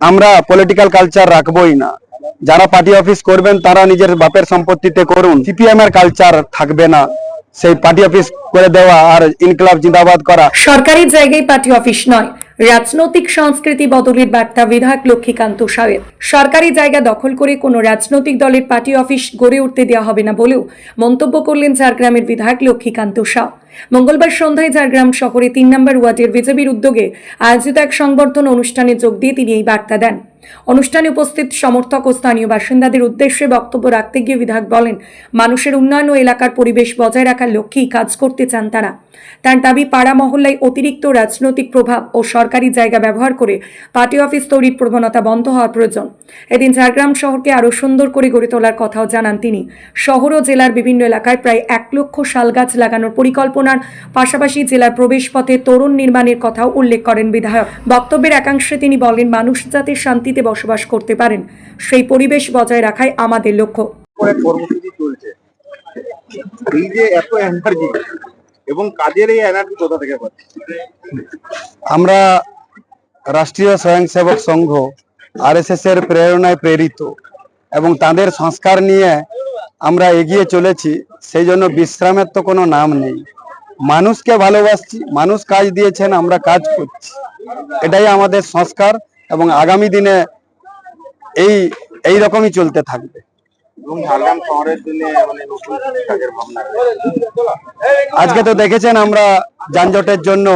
আমরা political culture রাখবোই না। যারা পার্টি অফিস করবেন তারা নিজের বাপের সম্পত্তিতে করুন। সিপিএম এর কালচার থাকবে না, সেই পার্টি অফিস করে দেওয়া আর ইনকলাব জিন্দাবাদ করা। সরকারি জায়গায় পার্টি অফিস নয়, রাজনৈতিক সংস্কৃতি বদলের বার্তা বিধায়ক লক্ষ্মীকান্ত সাহের। সরকারি জায়গা দখল করে কোনো রাজনৈতিক দলের পার্টি অফিস গড়ে উঠতে দেওয়া হবে না বলেও মন্তব্য করলেন ঝাড়গ্রামের বিধায়ক লক্ষ্মীকান্ত সাহ। মঙ্গলবার সন্ধ্যায় ঝাড়গ্রাম শহরে ৩ নম্বর ওয়ার্ডের বিজেপির উদ্যোগে আয়োজিত এক সংবর্ধনা অনুষ্ঠানে যোগ দিয়ে তিনি এই বার্তা দেন। অনুষ্ঠানে উপস্থিত সমর্থক ও স্থানীয় বাসিন্দাদের উদ্দেশ্যে বক্তব্য রাখতে গিয়ে বিধায়ক বলেন, মানুষের উন্নয়ন ও এলাকার পরিবেশ বজায় রাখার লক্ষ্যেই কাজ করতে চান তারা। তার দাবি, পাড়া মহল্লায় অতিরিক্ত রাজনৈতিক প্রভাব ও সরকারি জায়গা ব্যবহার করে পার্টি অফিস তৈরির প্রবণতা বন্ধ হওয়া প্রয়োজন। এদিন ঝাড়গ্রাম শহরকে আরও সুন্দর করে গড়ে তোলার কথাও জানান তিনি। শহর ও জেলার বিভিন্ন এলাকায় প্রায় ১ লক্ষ শাল গাছ লাগানোর পরিকল্পনার পাশাপাশি জেলার প্রবেশপথে তোরণ নির্মাণের কথাও উল্লেখ করেন বিধায়ক। বক্তব্যের একাংশে তিনি বলেন, মানুষ যাতে শান্তিতে বসবাস করতে পারেন সেই পরিবেশ বজায় রাখাই আমাদের লক্ষ্য। কর্মসূচি চলছে, এই যে এত এনার্জি এবং কাজের এই এনার্জি কোথা থেকে পাচ্ছে? আমরা রাষ্ট্রীয় স্বয়ংসেবক সংঘ আরএসএস এর প্রেরণায় প্রেরিত এবং তাদের সংস্কার নিয়ে আমরা এগিয়ে চলেছি। সেই জন্য বিশ্রামের তো কোনো নাম নেই। মানুষকে ভালোবাসছি, মানুষ কাজ দিয়েছেন, আমরা কাজ করছি, এটাই আমাদের সংস্কার এবং আগামী দিনে এই রকমই চলতে থাকবে। এবং ঝাড়গ্রাম শহরের জন্য মানে নতুন কাজের ভাবনা আজকে তো দেখেছেন আমরা যানজটের জন্য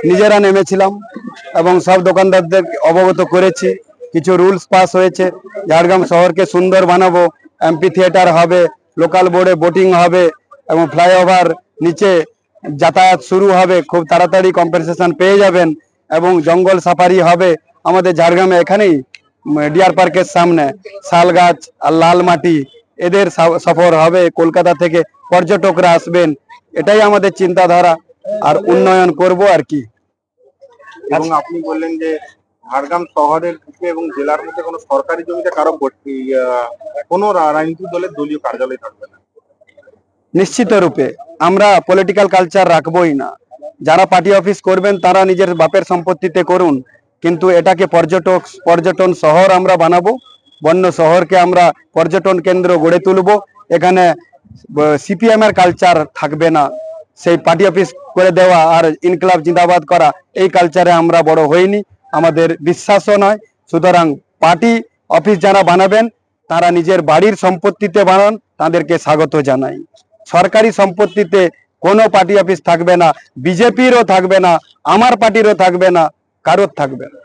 নিজেরা নেমেছিলাম এবং সব দোকানদারদের অবগত করেছি। কিছু রুলস পাস হয়েছে, ঝাড়গ্রাম শহরকে সুন্দর বানাবো, এমপি থিয়েটার হবে, লোকাল বোর্ডে বোটিং হবে এবং ফ্লাইওভার নিচে যাতায়াত শুরু হবে, খুব তাড়াতাড়ি কম্পেনসেশন পেয়ে যাবেন এবং জঙ্গল সাফারি হবে আমাদের ঝাড়গ্রামে। এখানেই ডিয়ার পার্কের সামনে শাল গাছ আর লাল মাটি এদের সফর হবে, কলকাতা থেকে পর্যটকরা আসবেন, এটাই আমাদের চিন্তাধারা আর উন্নয়ন করব আর কি। এবং আপনি বললেন যে ঝাড়গ্রাম শহরের দিকে এবং জেলার মধ্যে কোনো সরকারি জমিতে কারো কোনো রাজনৈতিক দলের দলীয় কার্যালয় থাকবে না। নিশ্চিত রূপে আমরা পলিটিক্যাল কালচার রাখবোই না। যারা পার্টি অফিস করবেন তারা নিজের বাপের সম্পত্তিতে করুন, কিন্তু এটাকে পর্যটন শহর আমরা বানাবো। বন্য শহরকে আমরা পর্যটন কেন্দ্র গড়ে তুলব। এখানে সিপিএম এর কালচার থাকবে না, সেই পার্টি অফিস করে দেওয়া আর ইনকলাব জিন্দাবাদ করা, এই কালচারে আমরা বড় হইনি, আমাদের বিশ্বাসও নয়। সুতরাং পার্টি অফিস যারা বানাবেন তারা নিজের বাড়ির সম্পত্তিতে বানান, তাদেরকে স্বাগত জানাই। সরকারি সম্পত্তিতে কোনো পার্টি অফিস থাকবে না, বিজেপিরও থাকবে না, আমার পার্টিরও থাকবে না, কারোর থাকবে না।